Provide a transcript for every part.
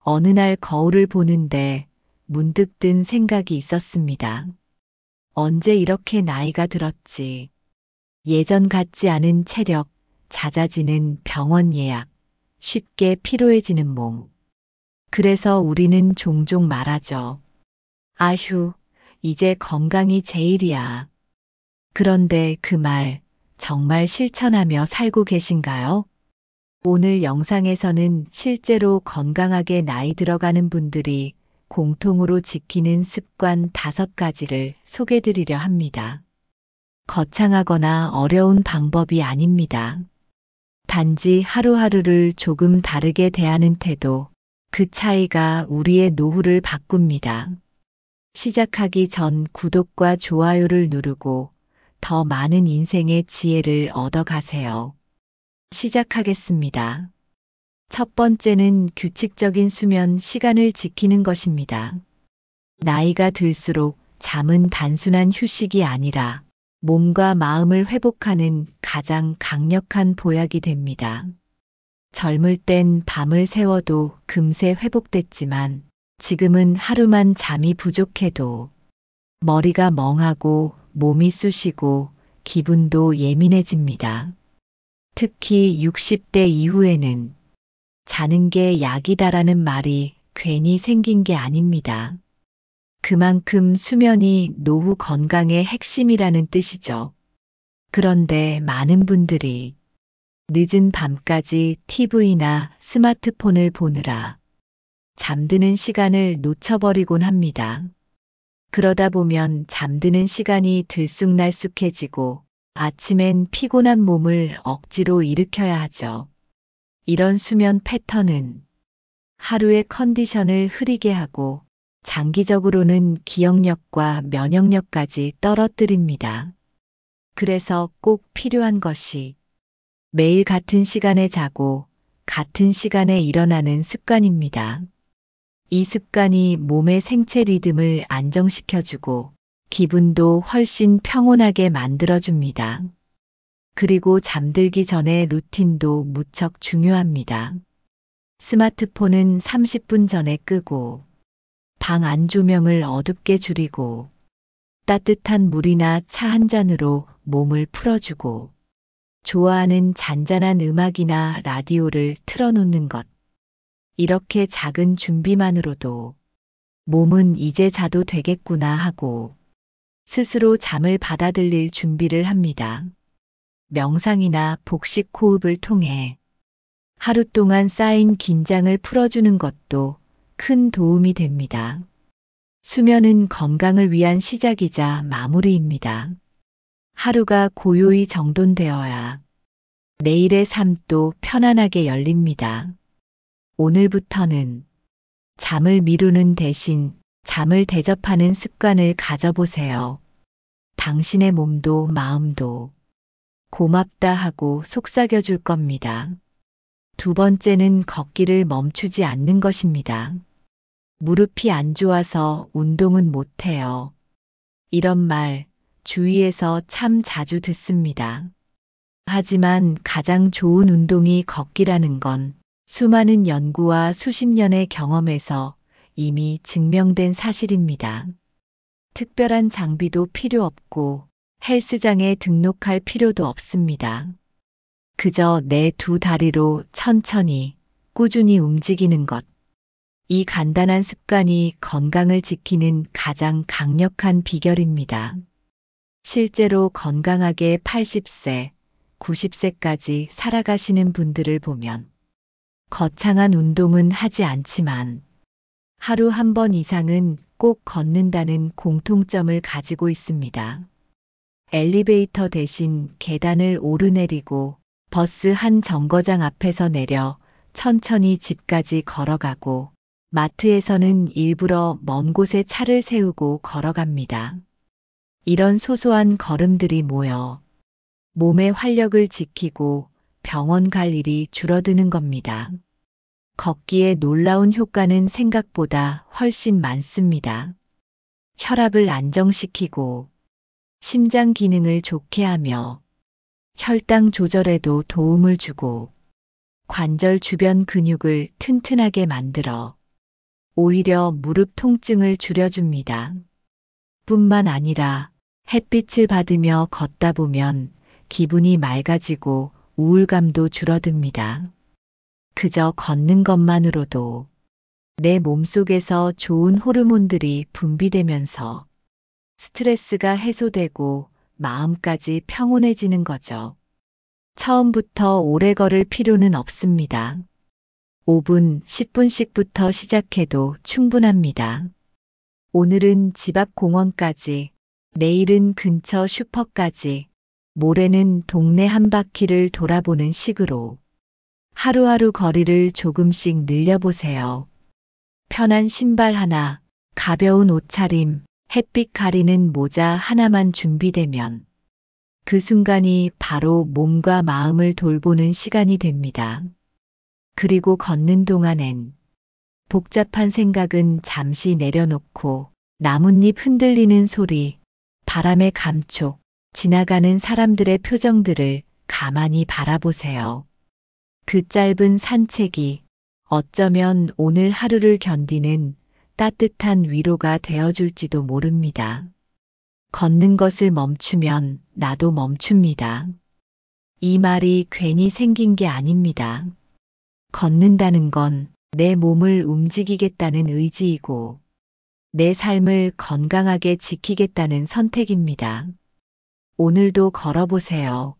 어느 날 거울을 보는데 문득 든 생각이 있었습니다. 언제 이렇게 나이가 들었지? 예전 같지 않은 체력, 잦아지는 병원 예약, 쉽게 피로해지는 몸. 그래서 우리는 종종 말하죠. 아휴, 이제 건강이 제일이야. 그런데 그 말 정말 실천하며 살고 계신가요? 오늘 영상에서는 실제로 건강하게 나이 들어가는 분들이 공통으로 지키는 습관 5가지를 소개드리려 합니다. 거창하거나 어려운 방법이 아닙니다. 단지 하루하루를 조금 다르게 대하는 태도, 그 차이가 우리의 노후를 바꿉니다. 시작하기 전 구독과 좋아요를 누르고 더 많은 인생의 지혜를 얻어가세요. 시작하겠습니다. 첫 번째는 규칙적인 수면 시간을 지키는 것입니다. 나이가 들수록 잠은 단순한 휴식이 아니라 몸과 마음을 회복하는 가장 강력한 보약이 됩니다. 젊을 땐 밤을 새워도 금세 회복됐지만 지금은 하루만 잠이 부족해도 머리가 멍하고 몸이 쑤시고 기분도 예민해집니다. 특히 60대 이후에는 자는 게 약이다라는 말이 괜히 생긴 게 아닙니다. 그만큼 수면이 노후 건강의 핵심이라는 뜻이죠. 그런데 많은 분들이 늦은 밤까지 TV나 스마트폰을 보느라 잠드는 시간을 놓쳐버리곤 합니다. 그러다 보면 잠드는 시간이 들쑥날쑥해지고 아침엔 피곤한 몸을 억지로 일으켜야 하죠. 이런 수면 패턴은 하루의 컨디션을 흐리게 하고 장기적으로는 기억력과 면역력까지 떨어뜨립니다. 그래서 꼭 필요한 것이 매일 같은 시간에 자고 같은 시간에 일어나는 습관입니다. 이 습관이 몸의 생체 리듬을 안정시켜주고 기분도 훨씬 평온하게 만들어줍니다. 그리고 잠들기 전에 루틴도 무척 중요합니다. 스마트폰은 30분 전에 끄고 방 안 조명을 어둡게 줄이고 따뜻한 물이나 차 한 잔으로 몸을 풀어주고 좋아하는 잔잔한 음악이나 라디오를 틀어놓는 것. 이렇게 작은 준비만으로도 몸은 이제 자도 되겠구나 하고 스스로 잠을 받아들일 준비를 합니다. 명상이나 복식 호흡을 통해 하루 동안 쌓인 긴장을 풀어주는 것도 큰 도움이 됩니다. 수면은 건강을 위한 시작이자 마무리입니다. 하루가 고요히 정돈되어야 내일의 삶도 편안하게 열립니다. 오늘부터는 잠을 미루는 대신 잠을 대접하는 습관을 가져보세요. 당신의 몸도 마음도 고맙다 하고 속삭여 줄 겁니다. 두 번째는 걷기를 멈추지 않는 것입니다. 무릎이 안 좋아서 운동은 못해요. 이런 말 주위에서 참 자주 듣습니다. 하지만 가장 좋은 운동이 걷기라는 건 수많은 연구와 수십 년의 경험에서 이미 증명된 사실입니다. 특별한 장비도 필요 없고 헬스장에 등록할 필요도 없습니다. 그저 내 두 다리로 천천히 꾸준히 움직이는 것. 이 간단한 습관이 건강을 지키는 가장 강력한 비결입니다. 실제로 건강하게 80세, 90세까지 살아가시는 분들을 보면 거창한 운동은 하지 않지만 하루 한 번 이상은 꼭 걷는다는 공통점을 가지고 있습니다. 엘리베이터 대신 계단을 오르내리고 버스 한 정거장 앞에서 내려 천천히 집까지 걸어가고 마트에서는 일부러 먼 곳에 차를 세우고 걸어갑니다. 이런 소소한 걸음들이 모여 몸의 활력을 지키고 병원 갈 일이 줄어드는 겁니다. 걷기의 놀라운 효과는 생각보다 훨씬 많습니다. 혈압을 안정시키고 심장 기능을 좋게 하며 혈당 조절에도 도움을 주고 관절 주변 근육을 튼튼하게 만들어 오히려 무릎 통증을 줄여줍니다. 뿐만 아니라 햇빛을 받으며 걷다 보면 기분이 맑아지고 우울감도 줄어듭니다. 그저 걷는 것만으로도 내 몸속에서 좋은 호르몬들이 분비되면서 스트레스가 해소되고 마음까지 평온해지는 거죠. 처음부터 오래 걸을 필요는 없습니다. 5분, 10분씩부터 시작해도 충분합니다. 오늘은 집 앞 공원까지, 내일은 근처 슈퍼까지, 모레는 동네 한 바퀴를 돌아보는 식으로 하루하루 거리를 조금씩 늘려보세요. 편한 신발 하나, 가벼운 옷차림, 햇빛 가리는 모자 하나만 준비되면 그 순간이 바로 몸과 마음을 돌보는 시간이 됩니다. 그리고 걷는 동안엔 복잡한 생각은 잠시 내려놓고 나뭇잎 흔들리는 소리, 바람의 감촉, 지나가는 사람들의 표정들을 가만히 바라보세요. 그 짧은 산책이 어쩌면 오늘 하루를 견디는 따뜻한 위로가 되어줄지도 모릅니다. 걷는 것을 멈추면 나도 멈춥니다. 이 말이 괜히 생긴 게 아닙니다. 걷는다는 건 내 몸을 움직이겠다는 의지이고 내 삶을 건강하게 지키겠다는 선택입니다. 오늘도 걸어보세요.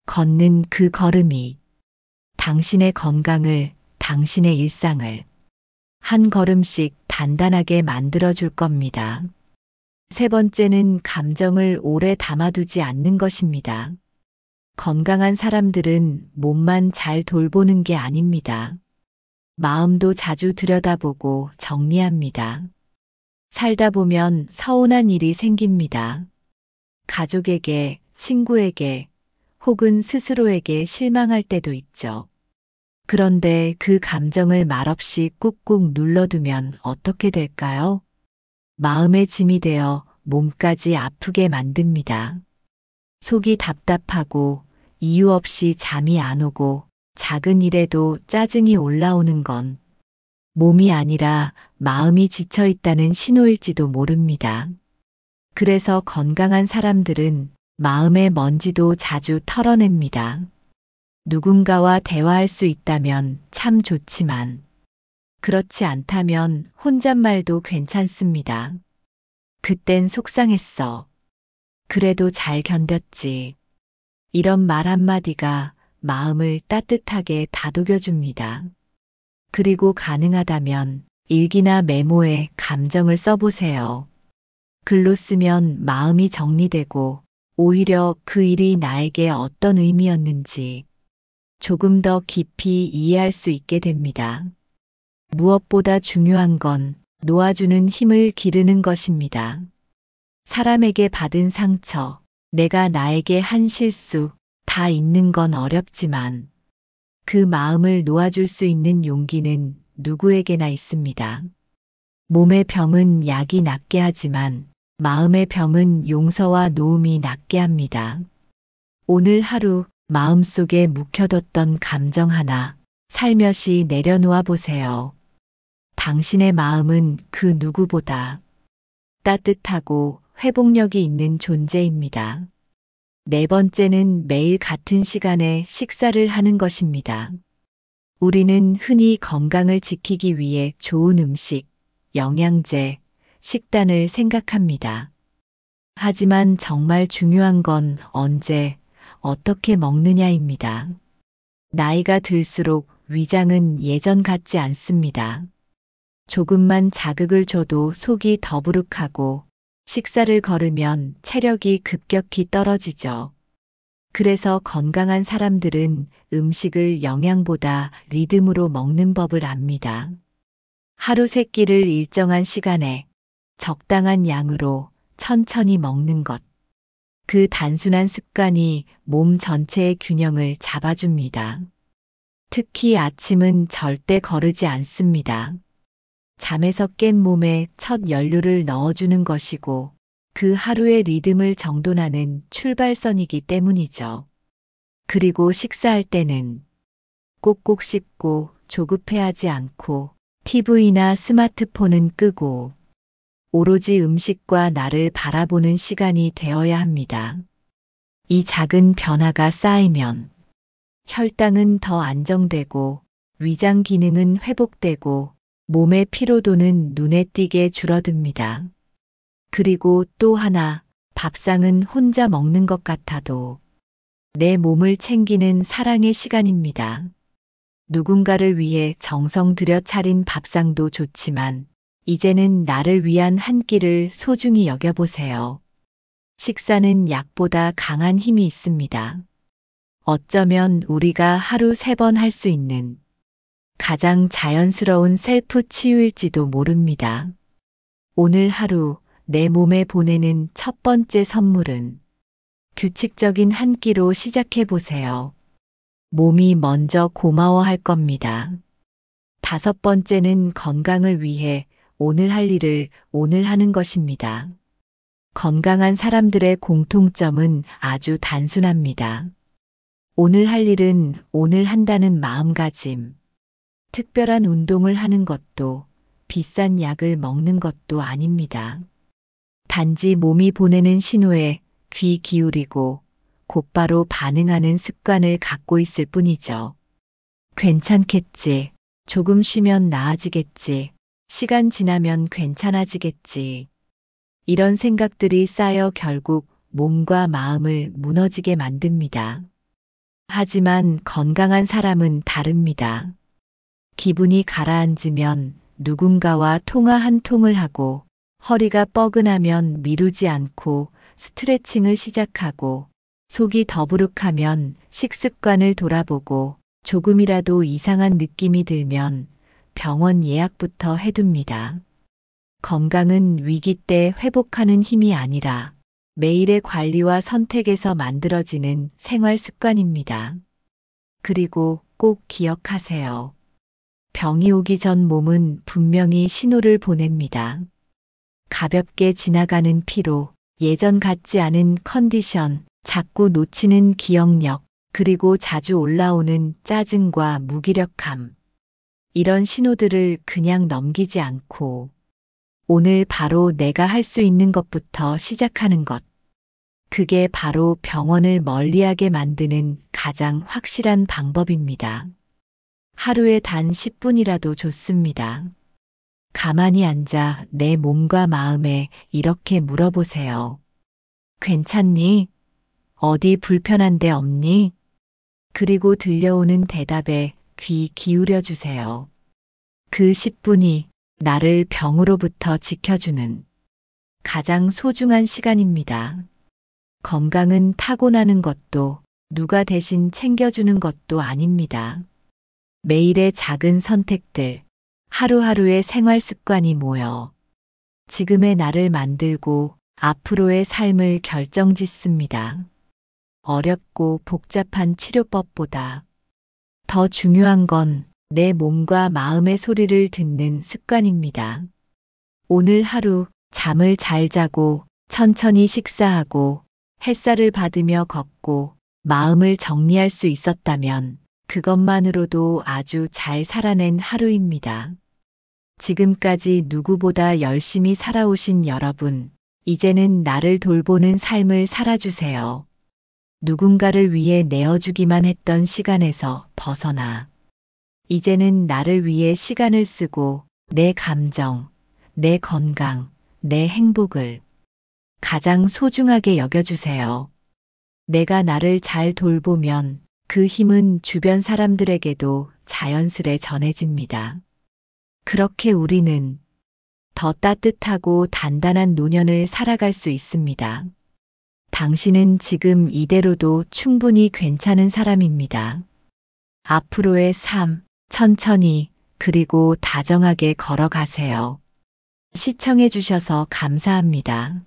걷는 그 걸음이 당신의 건강을, 당신의 일상을 한 걸음씩 단단하게 만들어줄 겁니다. 세 번째는 감정을 오래 담아두지 않는 것입니다. 건강한 사람들은 몸만 잘 돌보는 게 아닙니다. 마음도 자주 들여다보고 정리합니다. 살다 보면 서운한 일이 생깁니다. 가족에게, 친구에게, 혹은 스스로에게 실망할 때도 있죠. 그런데 그 감정을 말없이 꾹꾹 눌러두면 어떻게 될까요? 마음의 짐이 되어 몸까지 아프게 만듭니다. 속이 답답하고 이유 없이 잠이 안 오고 작은 일에도 짜증이 올라오는 건 몸이 아니라 마음이 지쳐 있다는 신호일지도 모릅니다. 그래서 건강한 사람들은 마음의 먼지도 자주 털어냅니다. 누군가와 대화할 수 있다면 참 좋지만 그렇지 않다면 혼잣말도 괜찮습니다. 그땐 속상했어. 그래도 잘 견뎠지. 이런 말 한마디가 마음을 따뜻하게 다독여줍니다. 그리고 가능하다면 일기나 메모에 감정을 써보세요. 글로 쓰면 마음이 정리되고 오히려 그 일이 나에게 어떤 의미였는지 조금 더 깊이 이해할 수 있게 됩니다. 무엇보다 중요한 건 놓아주는 힘을 기르는 것입니다. 사람에게 받은 상처, 내가 나에게 한 실수 다 잊는 건 어렵지만 그 마음을 놓아줄 수 있는 용기는 누구에게나 있습니다. 몸의 병은 약이 낫게 하지만 마음의 병은 용서와 놓음이 낫게 합니다. 오늘 하루 마음속에 묵혀뒀던 감정 하나 살며시 내려놓아 보세요. 당신의 마음은 그 누구보다 따뜻하고 회복력이 있는 존재입니다. 네 번째는 매일 같은 시간에 식사를 하는 것입니다. 우리는 흔히 건강을 지키기 위해 좋은 음식, 영양제, 식단을 생각합니다. 하지만 정말 중요한 건 언제, 어떻게 먹느냐입니다. 나이가 들수록 위장은 예전 같지 않습니다. 조금만 자극을 줘도 속이 더부룩하고 식사를 거르면 체력이 급격히 떨어지죠. 그래서 건강한 사람들은 음식을 영양보다 리듬으로 먹는 법을 압니다. 하루 세 끼를 일정한 시간에 적당한 양으로 천천히 먹는 것. 그 단순한 습관이 몸 전체의 균형을 잡아줍니다. 특히 아침은 절대 거르지 않습니다. 잠에서 깬 몸에 첫 연료를 넣어주는 것이고 그 하루의 리듬을 정돈하는 출발선이기 때문이죠. 그리고 식사할 때는 꼭꼭 씹고 조급해하지 않고 TV나 스마트폰은 끄고 오로지 음식과 나를 바라보는 시간이 되어야 합니다. 이 작은 변화가 쌓이면 혈당은 더 안정되고 위장 기능은 회복되고 몸의 피로도는 눈에 띄게 줄어듭니다. 그리고 또 하나, 밥상은 혼자 먹는 것 같아도 내 몸을 챙기는 사랑의 시간입니다. 누군가를 위해 정성 들여 차린 밥상도 좋지만 이제는 나를 위한 한 끼를 소중히 여겨보세요. 식사는 약보다 강한 힘이 있습니다. 어쩌면 우리가 하루 3번 할 수 있는 가장 자연스러운 셀프 치유일지도 모릅니다. 오늘 하루 내 몸에 보내는 첫 번째 선물은 규칙적인 한 끼로 시작해 보세요. 몸이 먼저 고마워할 겁니다. 5번째는 건강을 위해 오늘 할 일을 오늘 하는 것입니다. 건강한 사람들의 공통점은 아주 단순합니다. 오늘 할 일은 오늘 한다는 마음가짐. 특별한 운동을 하는 것도 비싼 약을 먹는 것도 아닙니다. 단지 몸이 보내는 신호에 귀 기울이고 곧바로 반응하는 습관을 갖고 있을 뿐이죠. 괜찮겠지. 조금 쉬면 나아지겠지. 시간 지나면 괜찮아지겠지. 이런 생각들이 쌓여 결국 몸과 마음을 무너지게 만듭니다. 하지만 건강한 사람은 다릅니다. 기분이 가라앉으면 누군가와 통화 한 통을 하고 허리가 뻐근하면 미루지 않고 스트레칭을 시작하고 속이 더부룩하면 식습관을 돌아보고 조금이라도 이상한 느낌이 들면 병원 예약부터 해둡니다. 건강은 위기 때 회복하는 힘이 아니라 매일의 관리와 선택에서 만들어지는 생활 습관입니다. 그리고 꼭 기억하세요. 병이 오기 전 몸은 분명히 신호를 보냅니다. 가볍게 지나가는 피로, 예전 같지 않은 컨디션, 자꾸 놓치는 기억력, 그리고 자주 올라오는 짜증과 무기력함. 이런 신호들을 그냥 넘기지 않고 오늘 바로 내가 할 수 있는 것부터 시작하는 것. 그게 바로 병원을 멀리하게 만드는 가장 확실한 방법입니다. 하루에 단 10분이라도 좋습니다. 가만히 앉아 내 몸과 마음에 이렇게 물어보세요. 괜찮니? 어디 불편한 데 없니? 그리고 들려오는 대답에 귀 기울여 주세요. 그 10분이 나를 병으로부터 지켜주는 가장 소중한 시간입니다. 건강은 타고나는 것도 누가 대신 챙겨주는 것도 아닙니다. 매일의 작은 선택들, 하루하루의 생활 습관이 모여 지금의 나를 만들고 앞으로의 삶을 결정짓습니다. 어렵고 복잡한 치료법보다 더 중요한 건 내 몸과 마음의 소리를 듣는 습관입니다. 오늘 하루 잠을 잘 자고 천천히 식사하고 햇살을 받으며 걷고 마음을 정리할 수 있었다면 그것만으로도 아주 잘 살아낸 하루입니다. 지금까지 누구보다 열심히 살아오신 여러분, 이제는 나를 돌보는 삶을 살아주세요. 누군가를 위해 내어주기만 했던 시간에서 벗어나 이제는 나를 위해 시간을 쓰고 내 감정, 내 건강, 내 행복을 가장 소중하게 여겨주세요. 내가 나를 잘 돌보면 그 힘은 주변 사람들에게도 자연스레 전해집니다. 그렇게 우리는 더 따뜻하고 단단한 노년을 살아갈 수 있습니다. 당신은 지금 이대로도 충분히 괜찮은 사람입니다. 앞으로의 삶, 천천히 그리고 다정하게 걸어가세요. 시청해 주셔서 감사합니다.